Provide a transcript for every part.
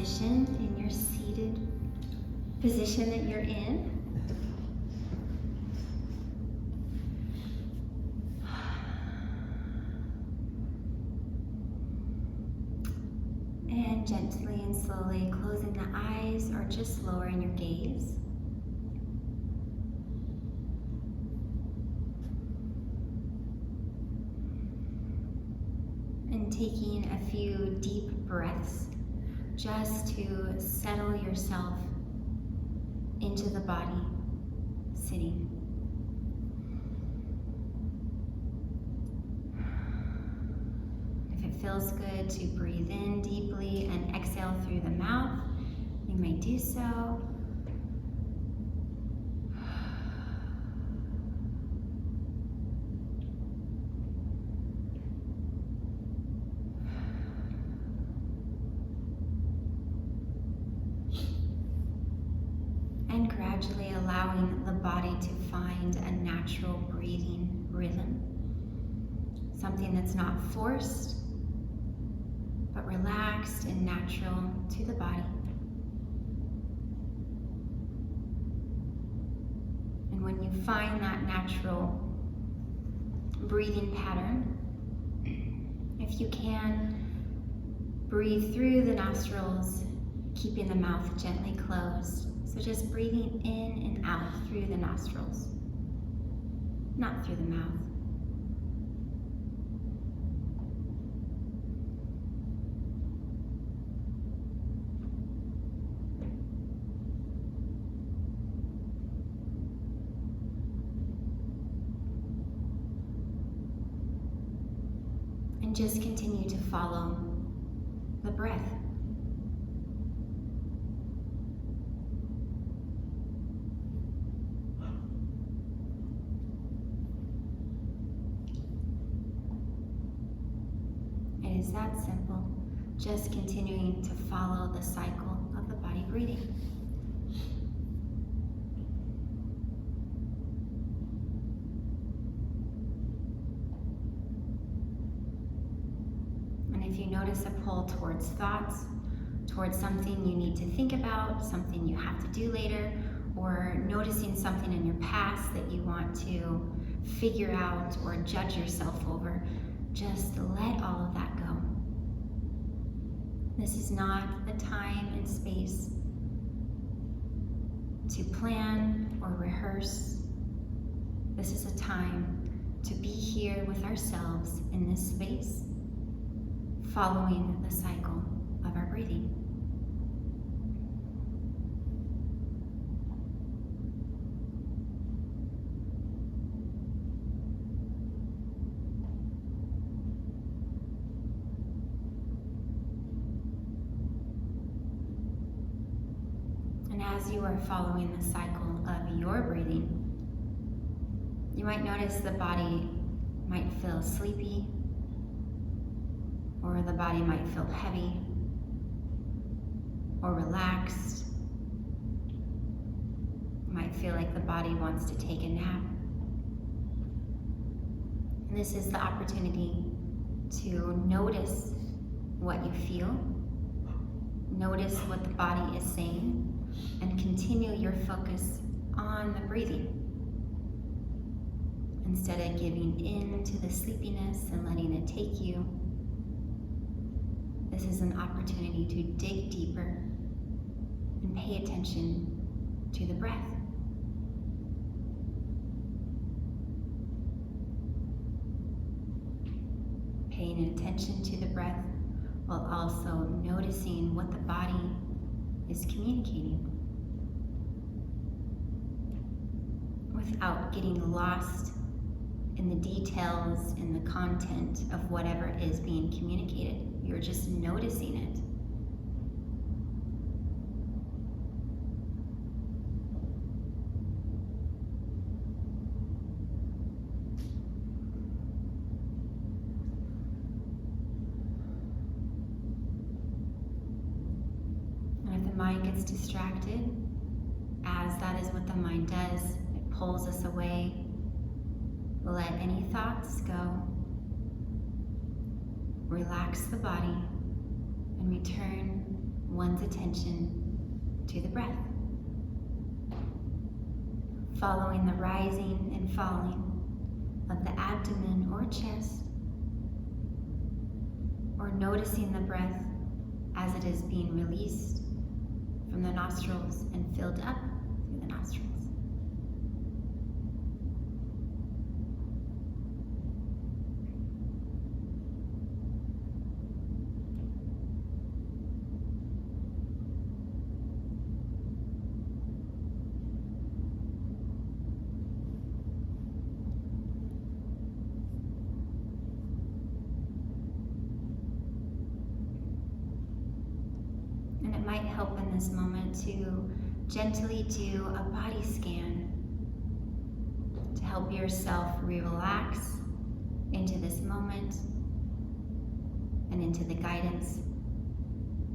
position in your seated position that you're in. And gently and slowly closing the eyes or just lowering your gaze. And taking a few deep breaths just to settle yourself into the body sitting. If it feels good to breathe in deeply and exhale through the mouth, you may do so. And gradually allowing the body to find a natural breathing rhythm. Something that's not forced, but relaxed and natural to the body. And when you find that natural breathing pattern, if you can, breathe through the nostrils, keeping the mouth gently closed. So just breathing in and out through the nostrils, not through the mouth. And just continue to follow the breath. It is that simple, just continuing to follow the cycle of the body breathing. And if you notice a pull towards thoughts, towards something you need to think about, something you have to do later, or noticing something in your past that you want to figure out or judge yourself over, just let all of that go. This is not the time and space to plan or rehearse. This is a time to be here with ourselves in this space, following the cycle of our breathing. As you are following the cycle of your breathing, you might notice the body might feel sleepy, or the body might feel heavy or relaxed. You might feel like the body wants to take a nap. And this is the opportunity to notice what you feel, notice what the body is saying, and continue your focus on the breathing. Instead of giving in to the sleepiness and letting it take you, this is an opportunity to dig deeper and pay attention to the breath. Paying attention to the breath while also noticing what the body is communicating, without getting lost in the details and the content of whatever is being communicated. You're just noticing it. And if the mind gets distracted, as that is what the mind does, it pulls us away. Let any thoughts go. Relax the body and return one's attention to the breath, following the rising and falling of the abdomen or chest, or noticing the breath as it is being released from the nostrils and filled up through the nostrils. And it might help in this moment to gently do a body scan to help yourself relax into this moment and into the guidance.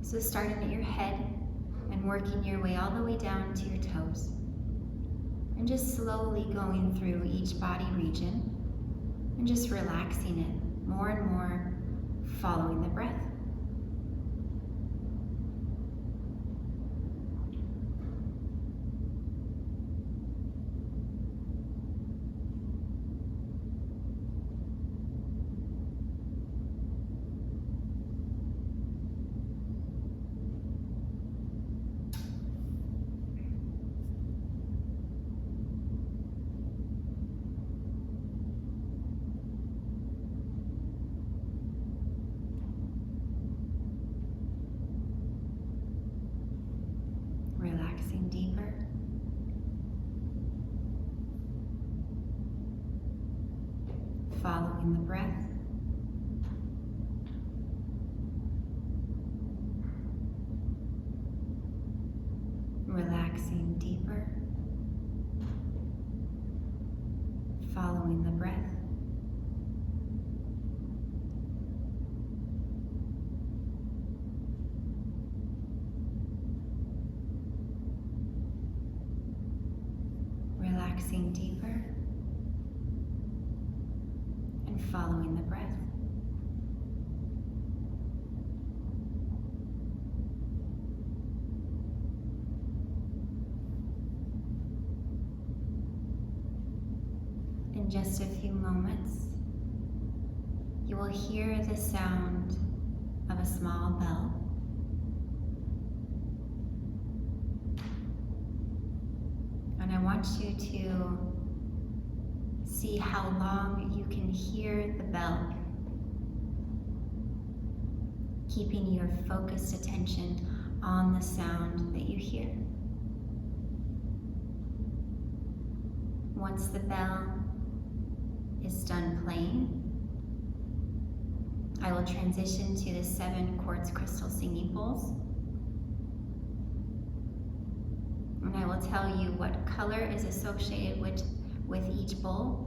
So starting at your head and working your way all the way down to your toes, and just slowly going through each body region and just relaxing it more and more, following the breath. Relaxing deeper. Following the breath. Relaxing deeper. Following the breath. Relaxing deeper and following the breath. In just a few moments, you will hear the sound of a small bell. And I want you to see how long you can hear the bell, keeping your focused attention on the sound that you hear. Once the bell is done playing, I will transition to the 7 quartz crystal singing bowls. And I will tell you what color is associated with each bowl.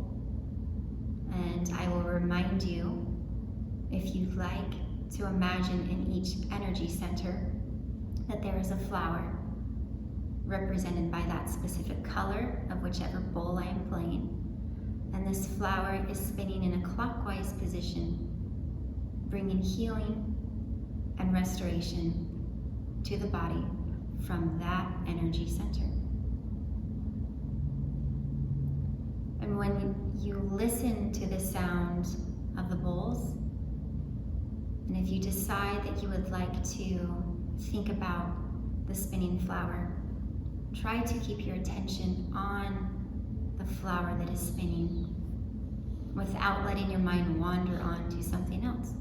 And I will remind you, if you'd like, to imagine in each energy center that there is a flower represented by that specific color of whichever bowl I am playing. And this flower is spinning in a clockwise position, bringing healing and restoration to the body from that energy center. And when you listen to the sound of the bowls, and if you decide that you would like to think about the spinning flower, try to keep your attention on the flower that is spinning without letting your mind wander on to something else.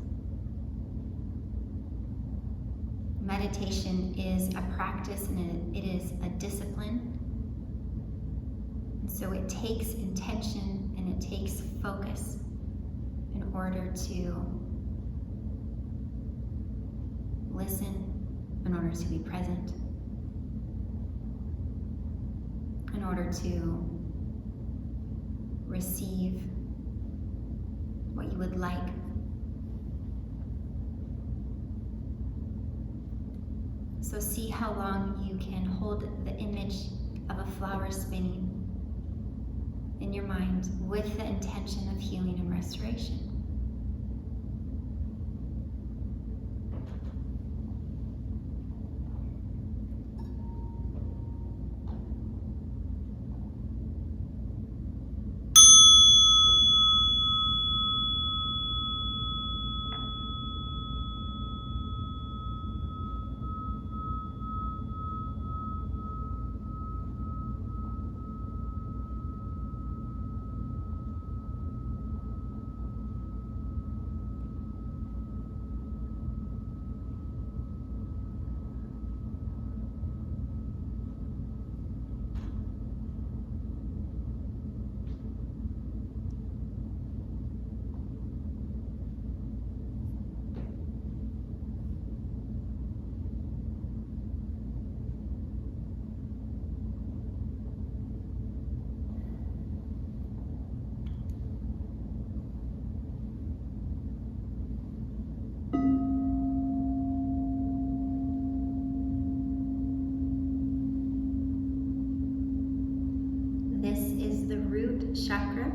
Meditation is a practice and it is a discipline. And so it takes intention and it takes focus in order to listen, in order to be present, in order to receive what you would like. So see how long you can hold the image of a flower spinning in your mind with the intention of healing and restoration. root chakra,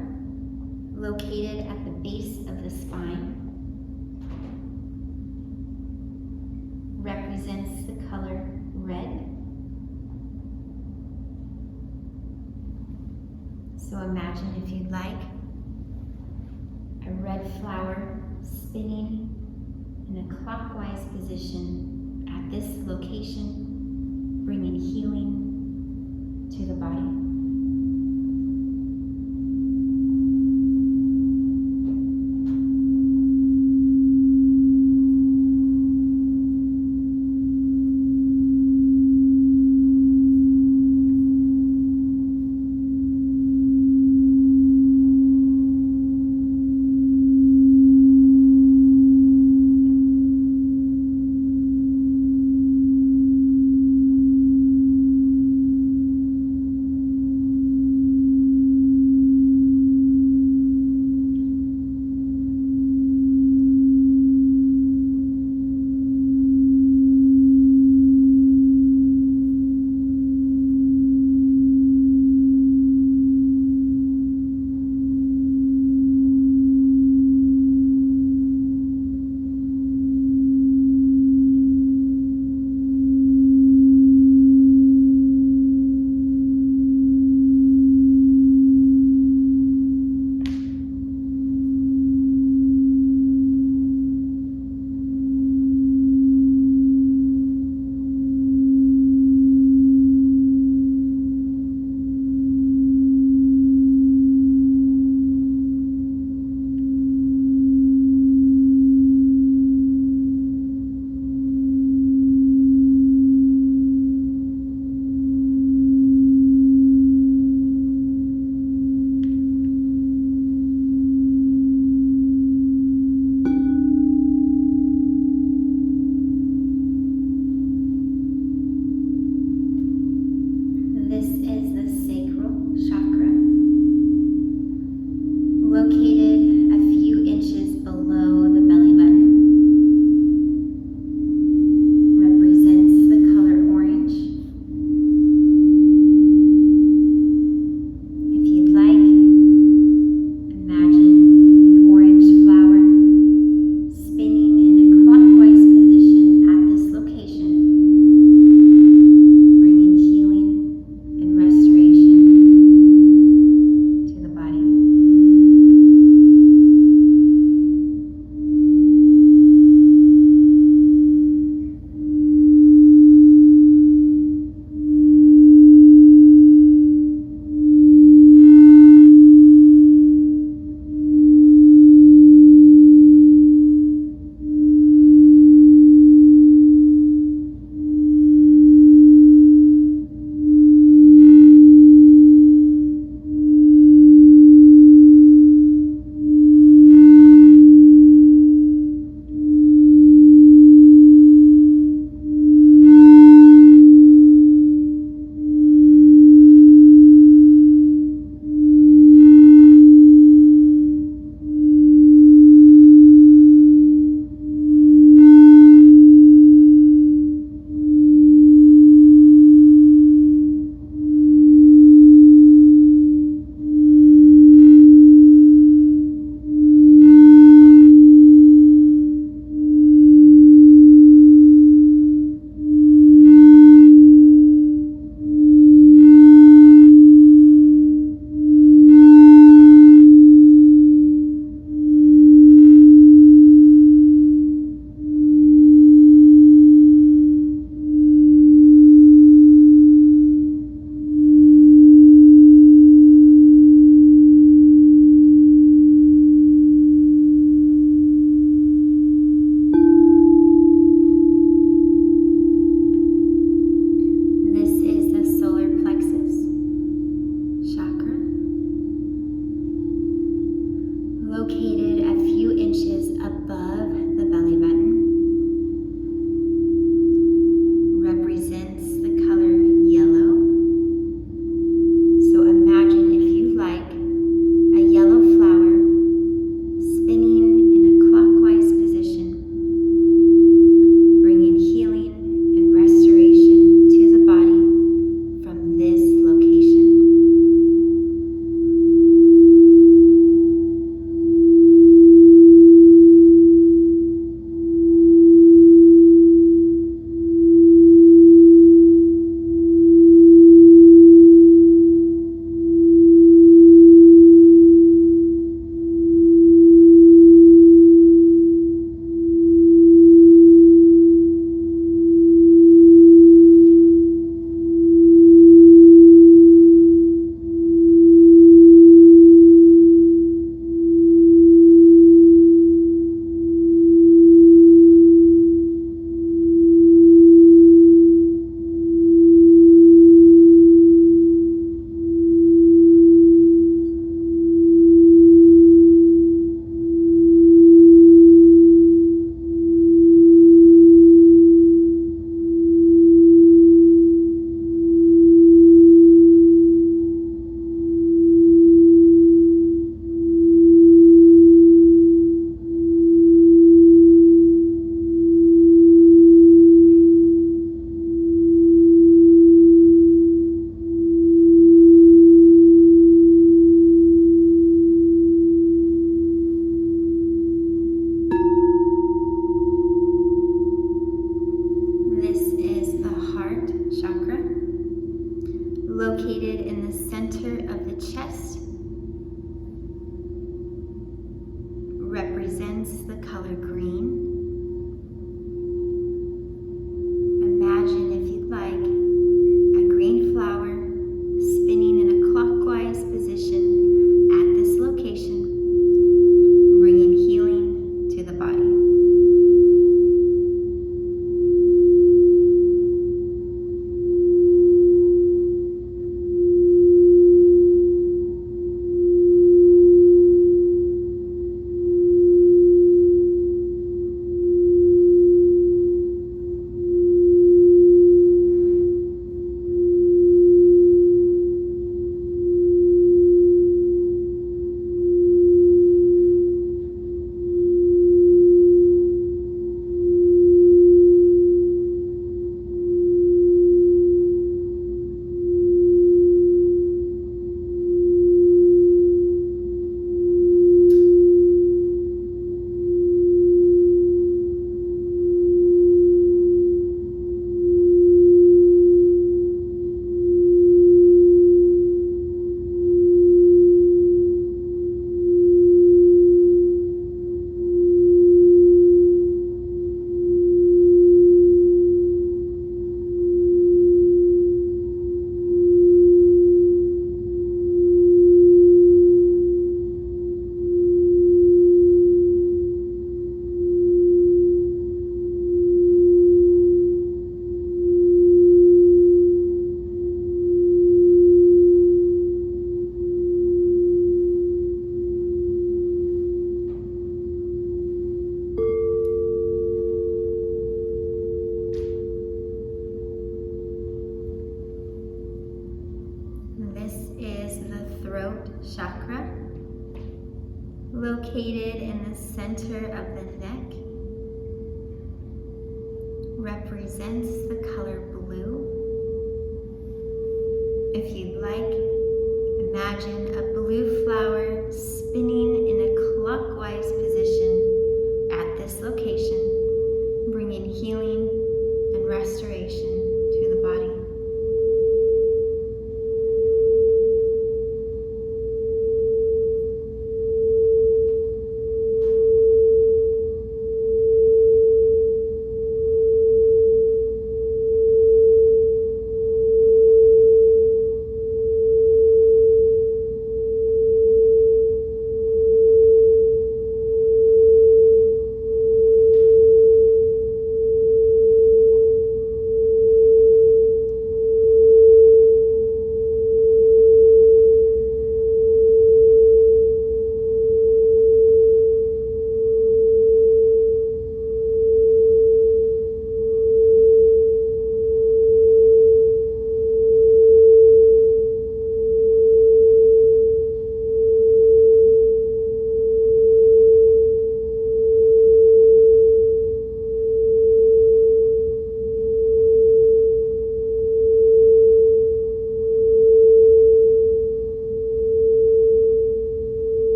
located at the base of the spine, represents the color red. So imagine, if you'd like, a red flower spinning in a clockwise position at this location, bringing healing to the body. located in the center of the chest, represents the color green. Imagine, if you'd like, a green flower spinning in a clockwise position at this location, bringing healing to the body. Chakra, located in the center of the neck, represents the color blue. If you'd like, imagine a blue flower spinning in a clockwise position at this location, bringing healing and restoration to the body.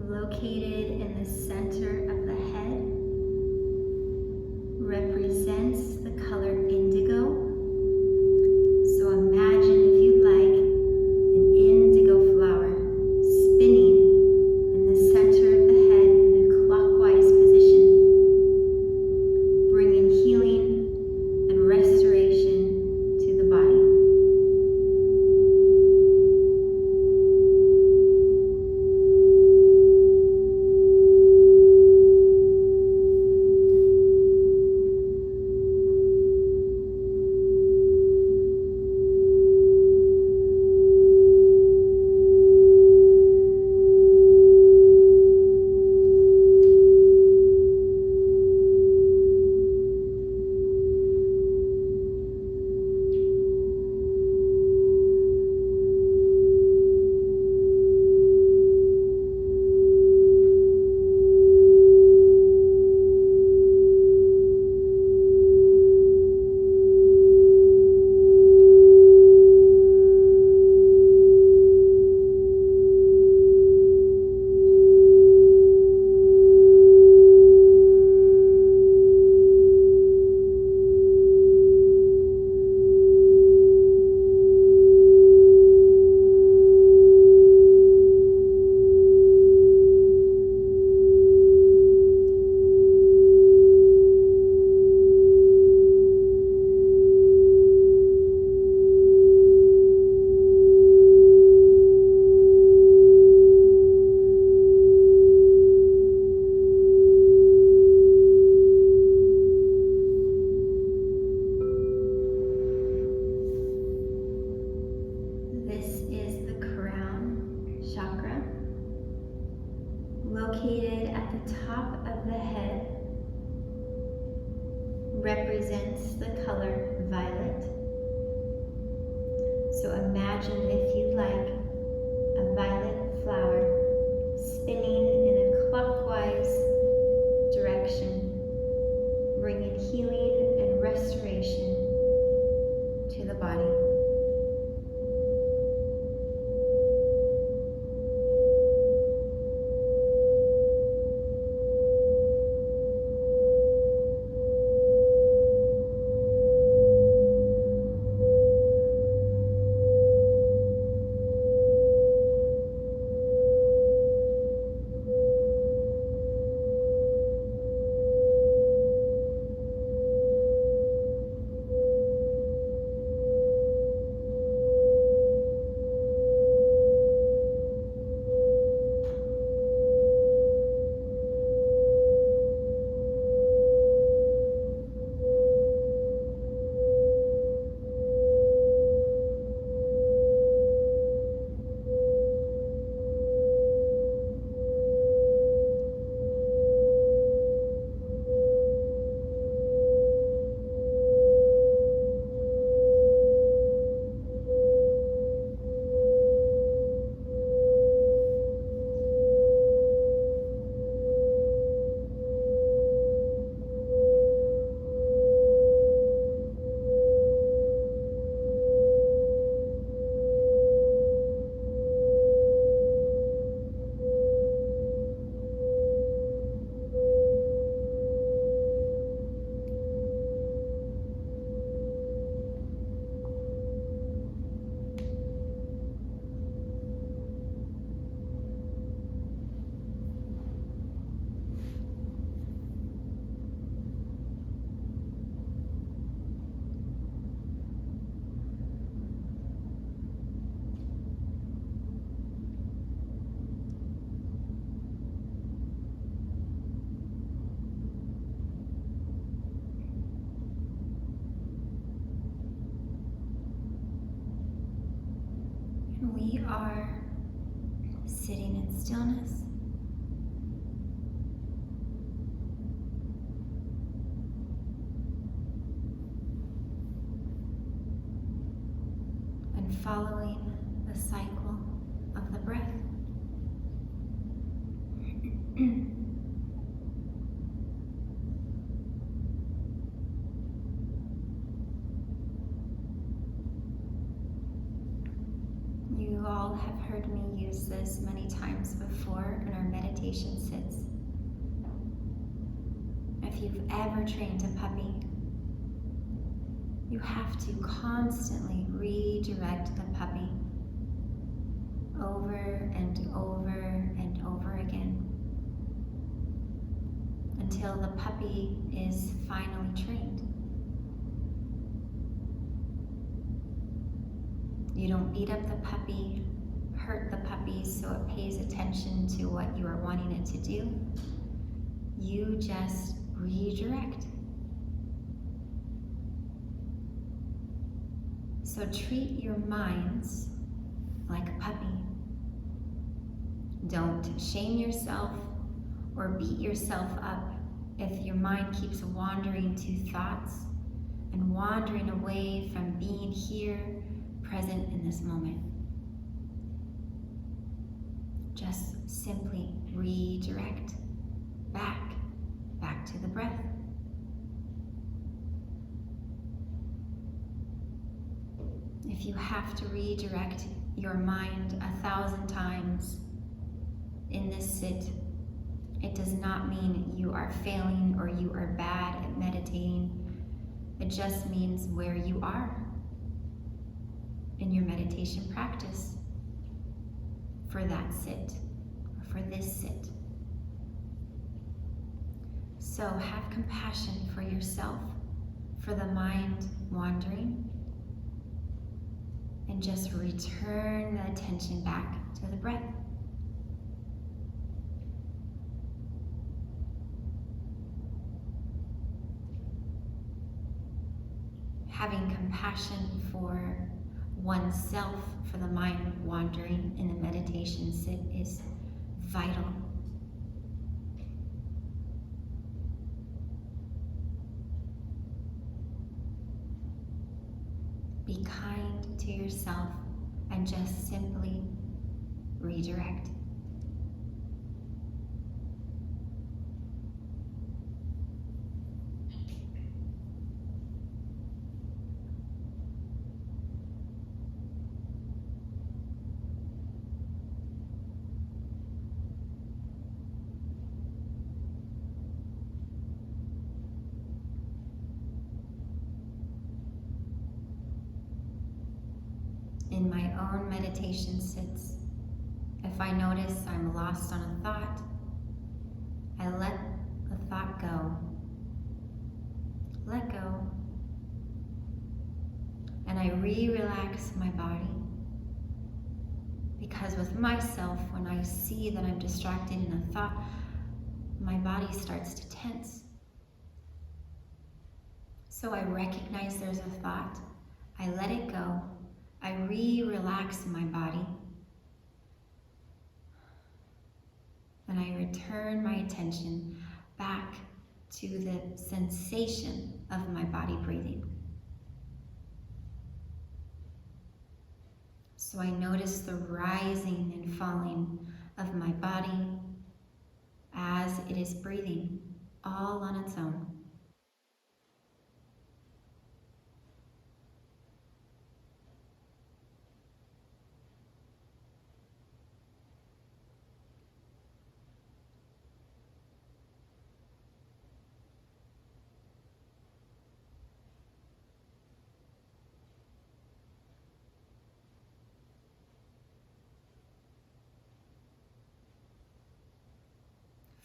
Located in the center of the head, represents the color indigo. So imagine, if you'd like, an indigo flower spinning in the center of the head in a clockwise position, bringing healing and restoration to the body. located at the top of the head represents the color violet. So imagine, if you like, a violet flower spinning in a clockwise direction, bringing healing and restoration to the body. We are sitting in stillness. And following the cycle of the breath. You all have heard me use this many times before in our meditation sits. If you've ever trained a puppy, you have to constantly redirect the puppy over and over and over again until the puppy is finally trained. You don't beat up the puppy, hurt the puppy so it pays attention to what you are wanting it to do. You just redirect. So treat your minds like a puppy. Don't shame yourself or beat yourself up if your mind keeps wandering to thoughts and wandering away from being here, present in this moment. Just simply redirect back to the breath. If you have to redirect your mind 1,000 times in this sit, it does not mean you are failing or you are bad at meditating. It just means where you are in your meditation practice for that sit, or for this sit. So have compassion for yourself, for the mind wandering, and just return the attention back to the breath. Having compassion for oneself, for the mind wandering in the meditation sit is vital. into yourself and just simply redirect. In my own meditation sits, if I notice I'm lost on a thought, I let the thought go. Let go. And I relax my body. Because with myself, when I see that I'm distracted in a thought, my body starts to tense. So I recognize there's a thought. I let it go. I relax my body. And I return my attention back to the sensation of my body breathing. So I notice the rising and falling of my body as it is breathing, all on its own.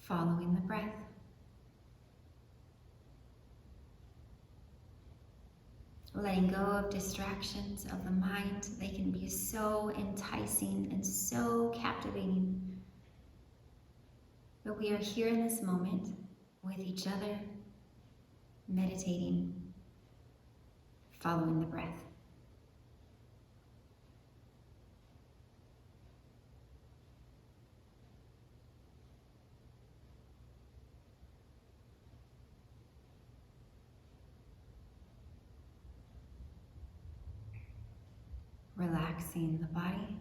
Following the breath. Letting go of distractions of the mind. They can be so enticing and so captivating. But we are here in this moment with each other, meditating, following the breath. Relaxing the body.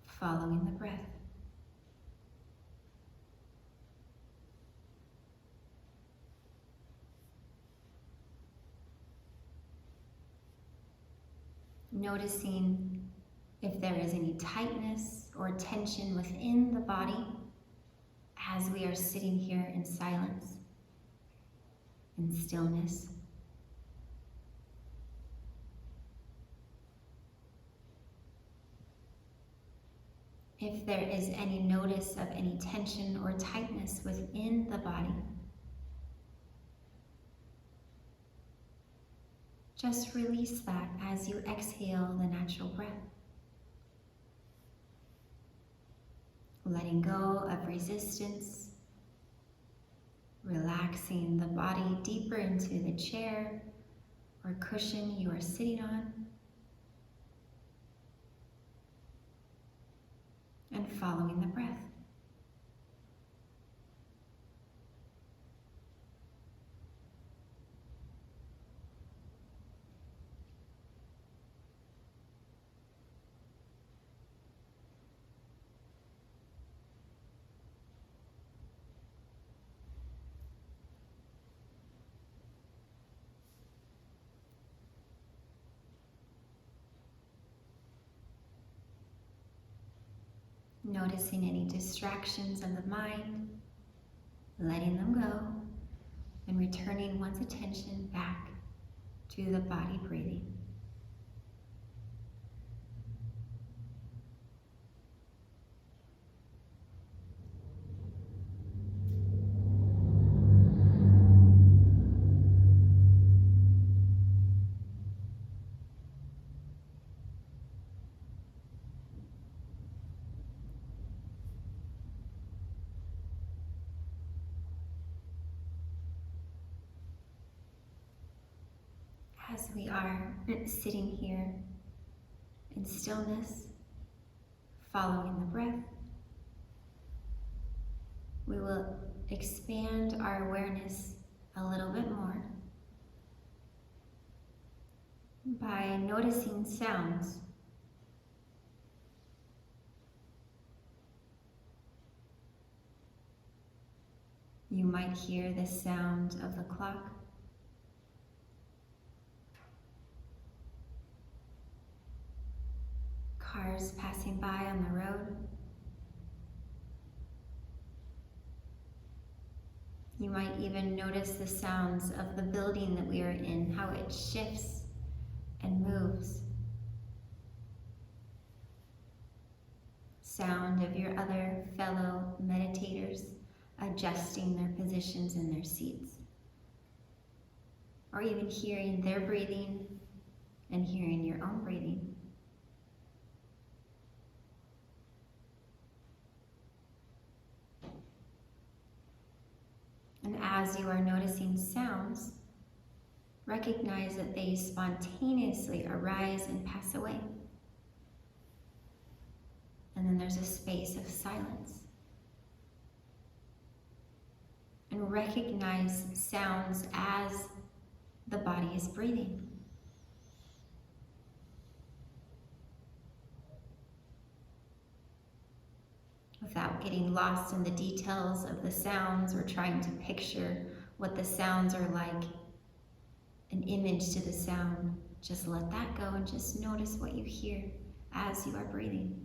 Following the breath. Noticing if there is any tightness or tension within the body as we are sitting here in silence, in stillness. If there is any notice of any tension or tightness within the body, just release that as you exhale the natural breath. Letting go of resistance, relaxing the body deeper into the chair or cushion you are sitting on, and following the breath. Noticing any distractions of the mind, letting them go, and returning one's attention back to the body breathing. As we are sitting here in stillness, following the breath, we will expand our awareness a little bit more by noticing sounds. You might hear the sound of the clock. Cars passing by on the road. You might even notice the sounds of the building that we are in, how it shifts and moves. Sound of your other fellow meditators adjusting their positions in their seats. Or even hearing their breathing and hearing your own breathing. And as you are noticing sounds, recognize that they spontaneously arise and pass away. And then there's a space of silence. And recognize sounds as the body is breathing. Without getting lost in the details of the sounds or trying to picture what the sounds are like, an image to the sound, just let that go and just notice what you hear as you are breathing.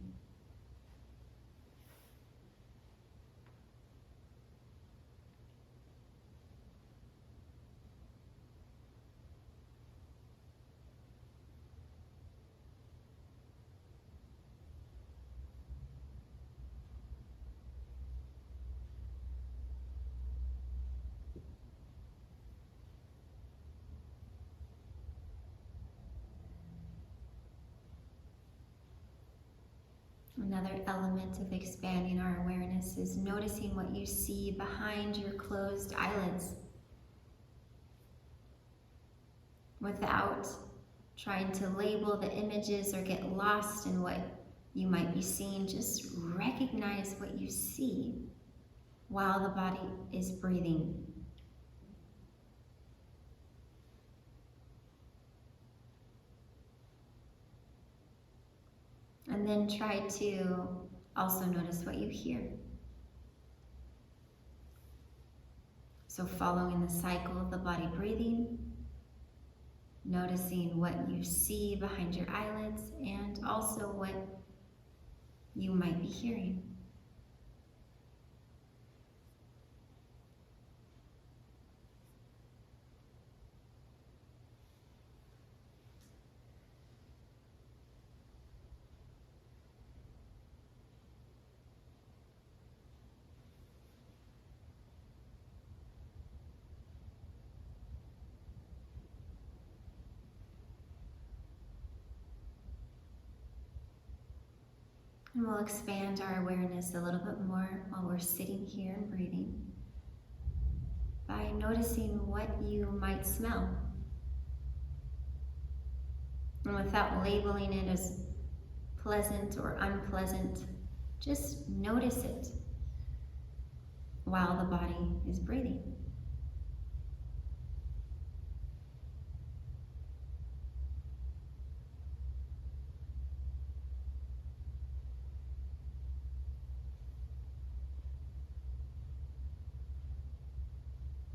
Another element of expanding our awareness is noticing what you see behind your closed eyelids. Without trying to label the images or get lost in what you might be seeing, just recognize what you see while the body is breathing. And then try to also notice what you hear. So following the cycle of the body breathing, noticing what you see behind your eyelids, and also what you might be hearing. And we'll expand our awareness a little bit more while we're sitting here and breathing by noticing what you might smell. And without labeling it as pleasant or unpleasant, just notice it while the body is breathing.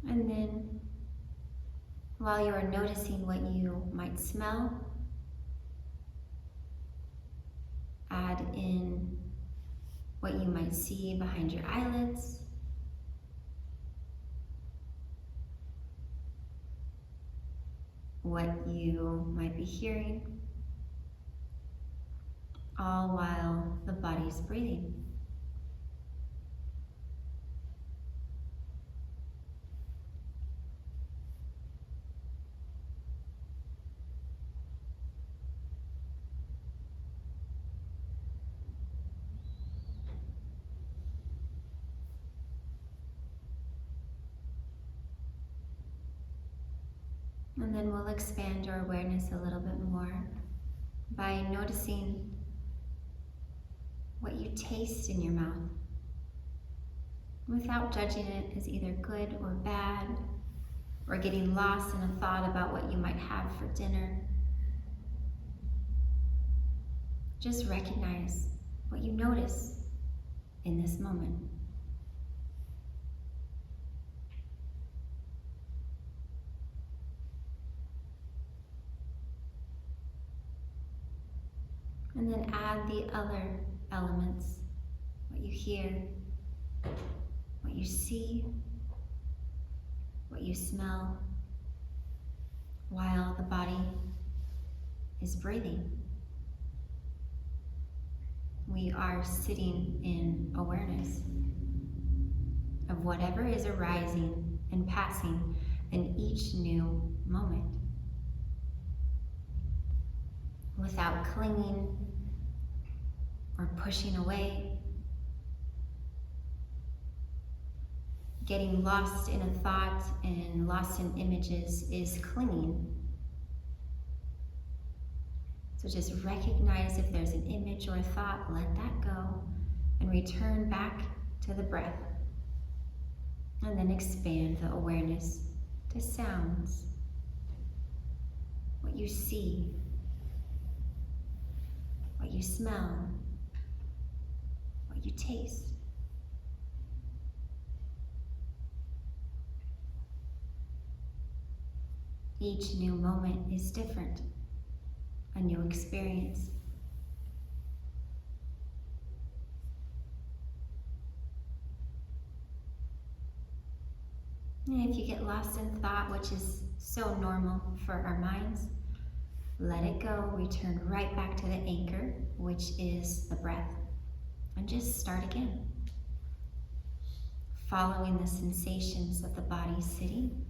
And then, while you are noticing what you might smell, add in what you might see behind your eyelids, what you might be hearing, all while the body's breathing. And then we'll expand our awareness a little bit more by noticing what you taste in your mouth. without judging it as either good or bad, or getting lost in a thought about what you might have for dinner. Just recognize what you notice in this moment. And then add the other elements, what you hear, what you see, what you smell, while the body is breathing. We are sitting in awareness of whatever is arising and passing in each new moment, without clinging or pushing away. Getting lost in a thought and lost in images is clinging. So just recognize if there's an image or a thought, let that go, and return back to the breath. And then expand the awareness to sounds, what you see, what you smell, what you taste. Each new moment is different, a new experience. And if you get lost in thought, which is so normal for our minds, let it go, return right back to the anchor, which is the breath, and just start again. Following the sensations of the body sitting,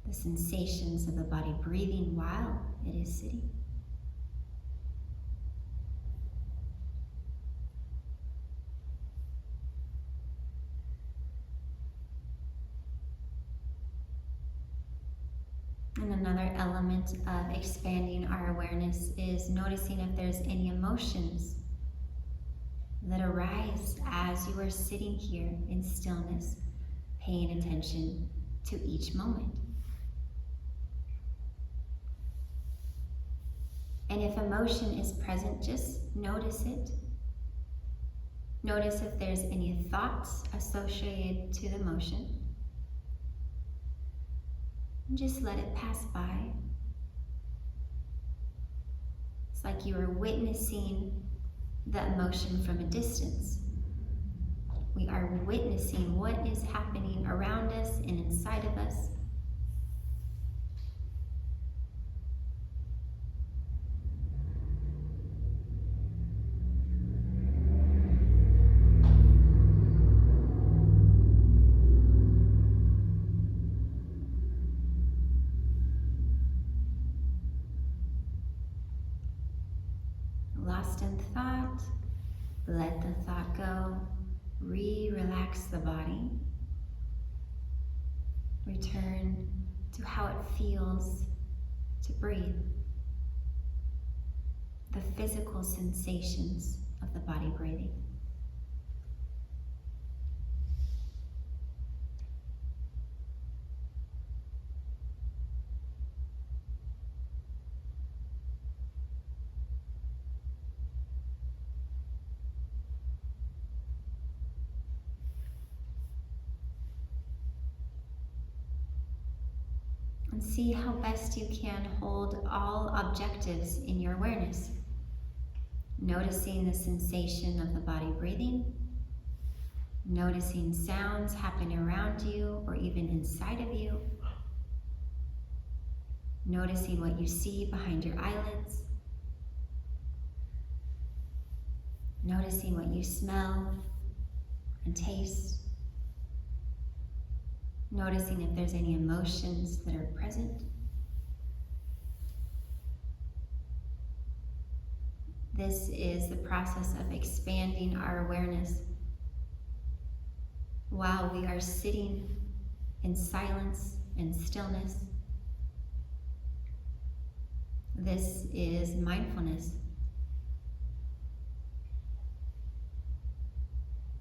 the sensations of the body breathing while it is sitting. And another element of expanding our awareness is noticing if there's any emotions that arise as you are sitting here in stillness, paying attention to each moment. And if emotion is present, just notice it. Notice if there's any thoughts associated to the emotion. And just let it pass by. It's like you are witnessing the emotion from a distance. We are witnessing what is happening around us and inside of us. Lost in thought, let the thought go. Relax the body. Return to how it feels to breathe. The physical sensations of the body breathing. And see how best you can hold all objectives in your awareness. Noticing the sensation of the body breathing, noticing sounds happening around you or even inside of you, noticing what you see behind your eyelids, noticing what you smell and taste, noticing if there's any emotions that are present. This is the process of expanding our awareness while we are sitting in silence and stillness. This is mindfulness.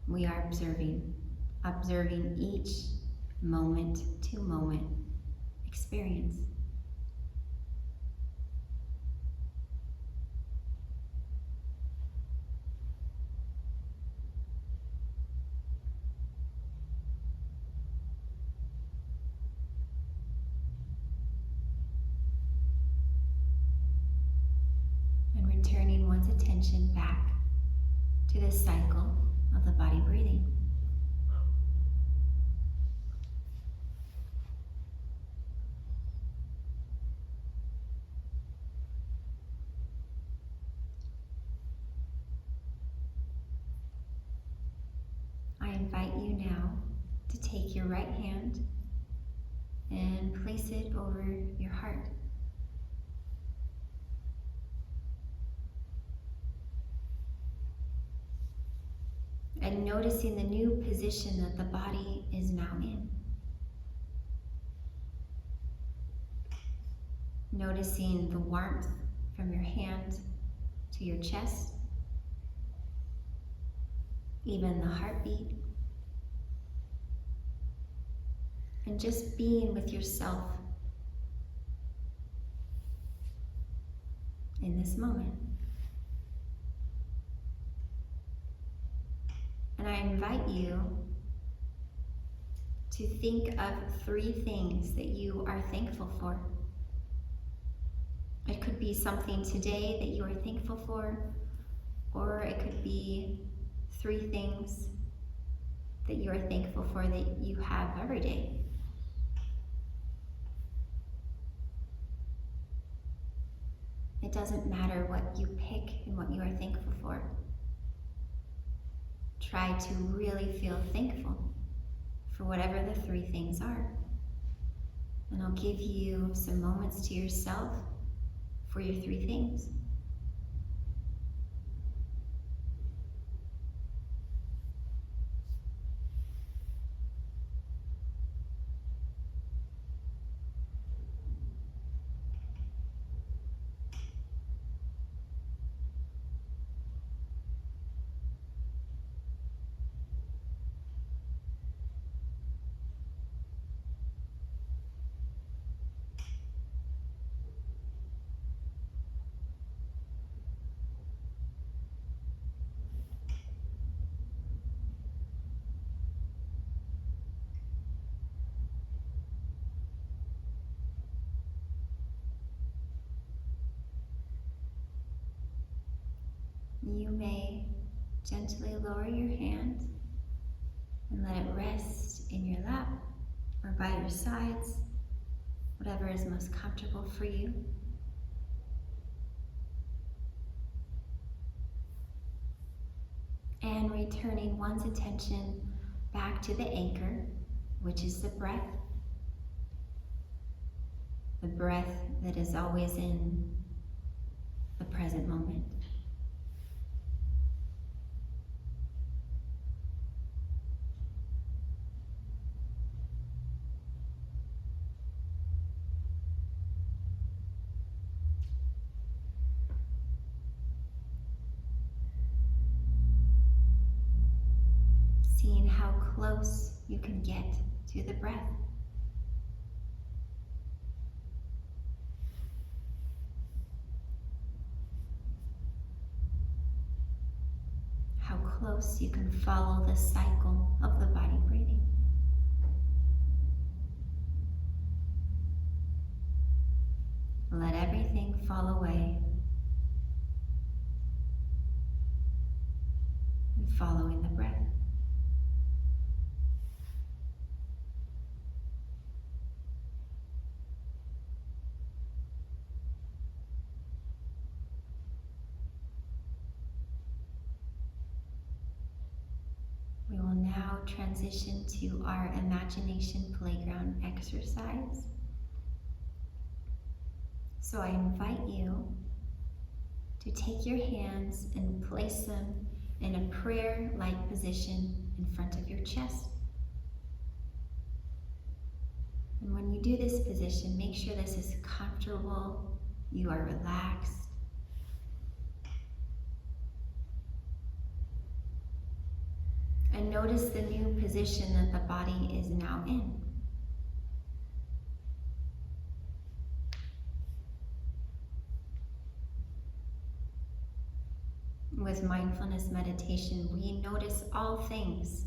We are observing each moment to moment experience. And returning one's attention back to the cycle of the body breathing. I invite you now to take your right hand and place it over your heart. And noticing the new position that the body is now in. Noticing the warmth from your hand to your chest, even the heartbeat. And just being with yourself in this moment. And I invite you to think of 3 things that you are thankful for. It could be something today that you are thankful for, or it could be 3 things that you are thankful for that you have every day. It doesn't matter what you pick and what you are thankful for. Try to really feel thankful for whatever the 3 things are. And I'll give you some moments to yourself for your 3 things. You may gently lower your hand and let it rest in your lap or by your sides, whatever is most comfortable for you. And returning one's attention back to the anchor, which is the breath that is always in the present moment. Seeing how close you can get to the breath. How close you can follow the cycle of the body breathing. Let everything fall away. And following the breath. We will now transition to our imagination playground exercise. So I invite you to take your hands and place them in a prayer-like position in front of your chest. And when you do this position, make sure this is comfortable, you are relaxed. notice the new position that the body is now in. With mindfulness meditation, we notice all things.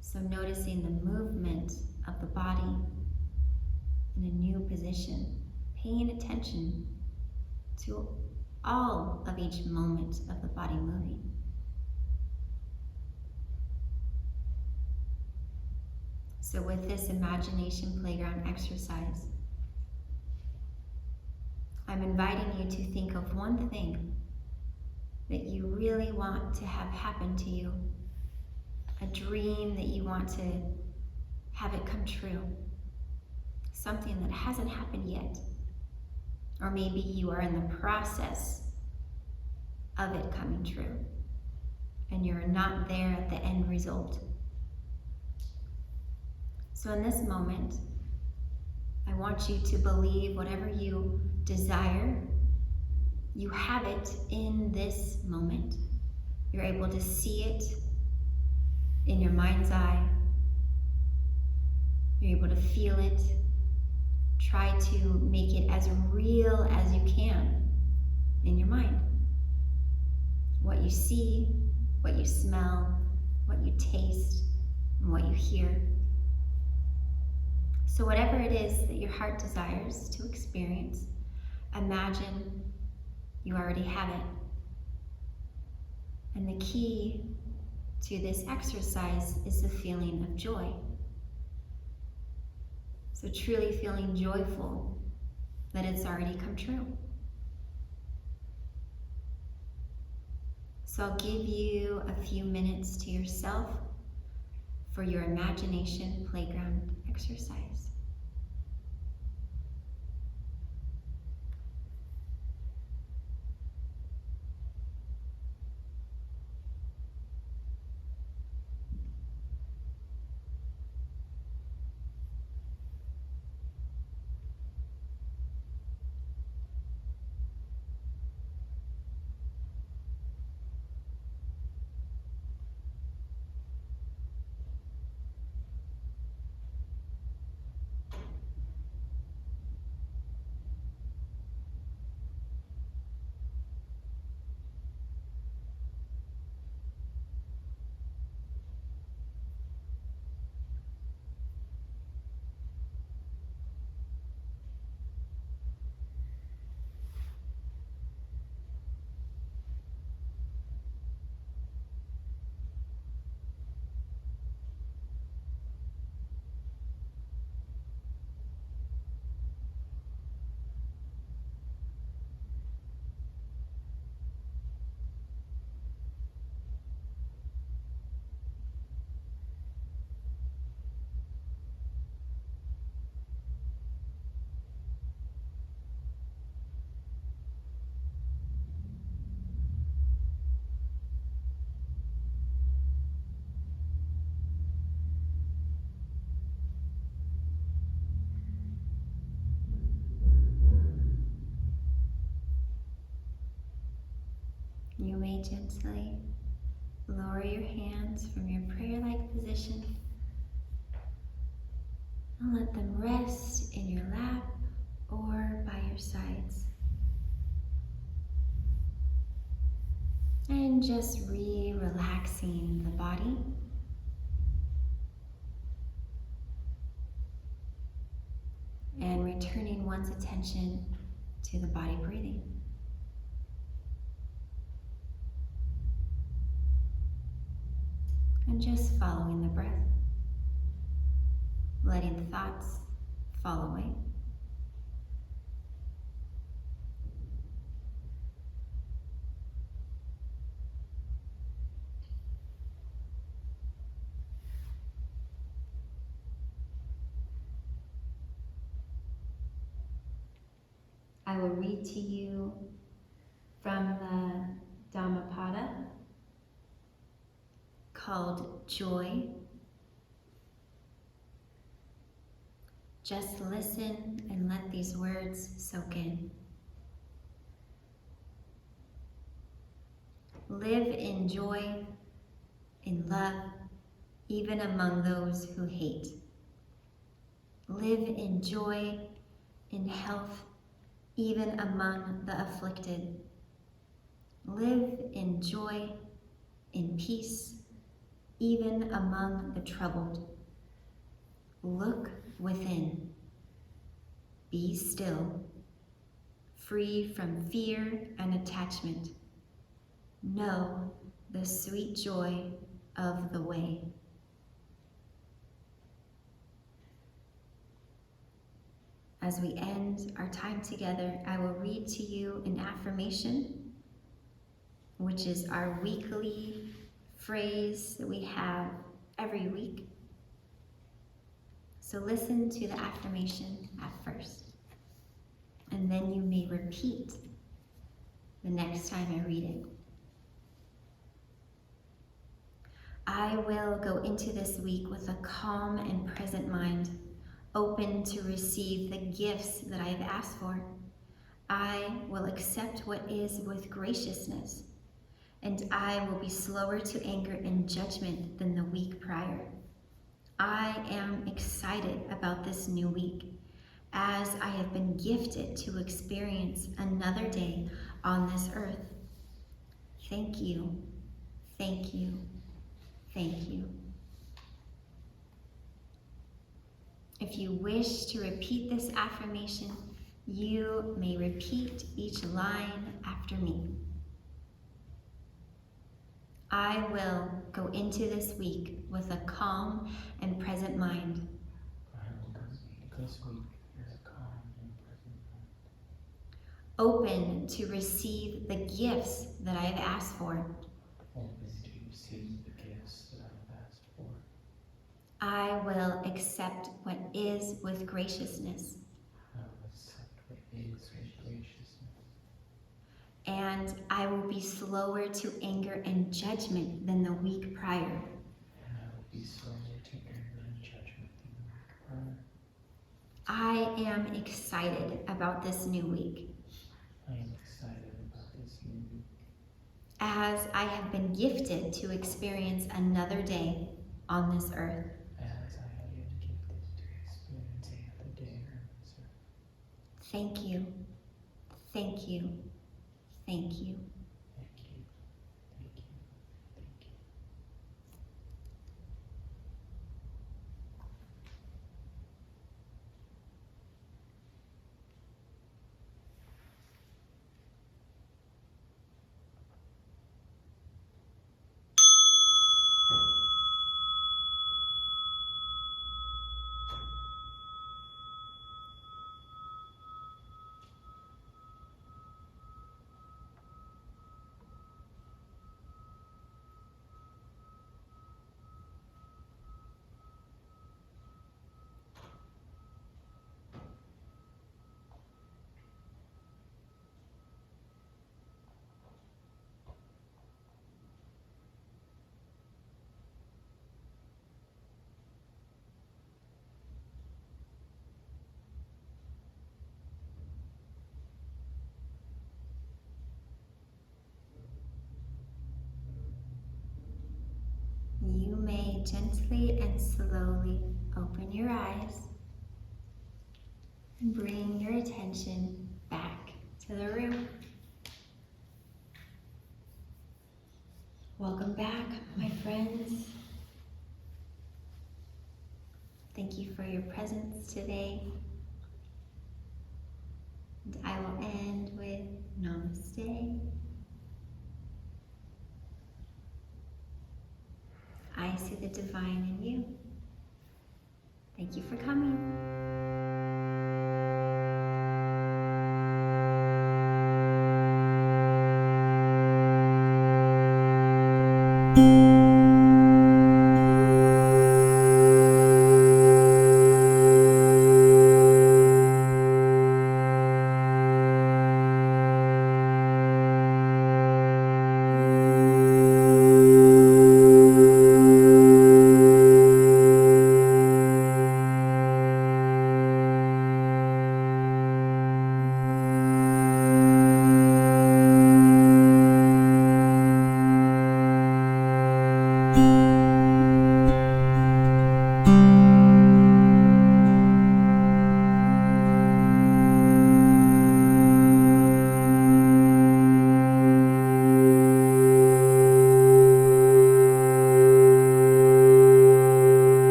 So noticing the movement of the body in a new position, paying attention to all of each moment of the body moving. So with this imagination playground exercise, I'm inviting you to think of one thing that you really want to have happen to you, a dream that you want to have it come true, something that hasn't happened yet, or maybe you are in the process of it coming true and you're not there at the end result. So in this moment, I want you to believe whatever you desire, you have it in this moment. You're able to see it in your mind's eye. You're able to feel it. Try to make it as real as you can in your mind. What you see, what you smell, what you taste, and what you hear. So whatever it is that your heart desires to experience, imagine you already have it. And the key to this exercise is the feeling of joy. So truly feeling joyful that it's already come true. So I'll give you a few minutes to yourself for your imagination playground exercise. You may gently lower your hands from your prayer-like position and let them rest in your lap or by your sides. And just relaxing the body. And returning one's attention to the body breathing. And just following the breath, letting the thoughts fall away. I will read to you from the Dhammapapda called Joy. Just listen and let these words soak in. Live in joy in love, even among those who hate. Live in joy, in health, even among the afflicted. Live in joy, in peace, even among the troubled. Look within. Be still, free from fear and attachment. Know the sweet joy of the way. As we end our time together, I will read to you an affirmation, which is our weekly phrase that we have every week. So listen to the affirmation at first, and then you may repeat the next time I read it. I will go into this week with a calm and present mind, open to receive the gifts that I have asked for. I will accept what is with graciousness, and I will be slower to anger and judgment than the week prior. I am excited about this new week, as I have been gifted to experience another day on this earth. Thank you, thank you, thank you. If you wish to repeat this affirmation, you may repeat each line after me. I will go into this week with a calm and present mind. I will go into this week with a calm and present mind. Open to receive the gifts that I have asked for. Open to receive the gifts that I have asked for. I will accept what is with graciousness. I will accept what is with graciousness. And I will be slower to anger and judgment than the week prior. And I will be slower to anger and judgment than the week prior. I am excited about this new week, I am excited about this new week, as I have been gifted to experience another day on this earth. as I have been gifted to experience another day on this earth. Thank you, thank you, thank you. Thank you, thank you, thank you. You may gently and slowly open your eyes and bring your attention back to the room. Welcome back, my friends. Thank you for your presence today. And I will end with Namaste. I see the divine in you. Thank you for coming.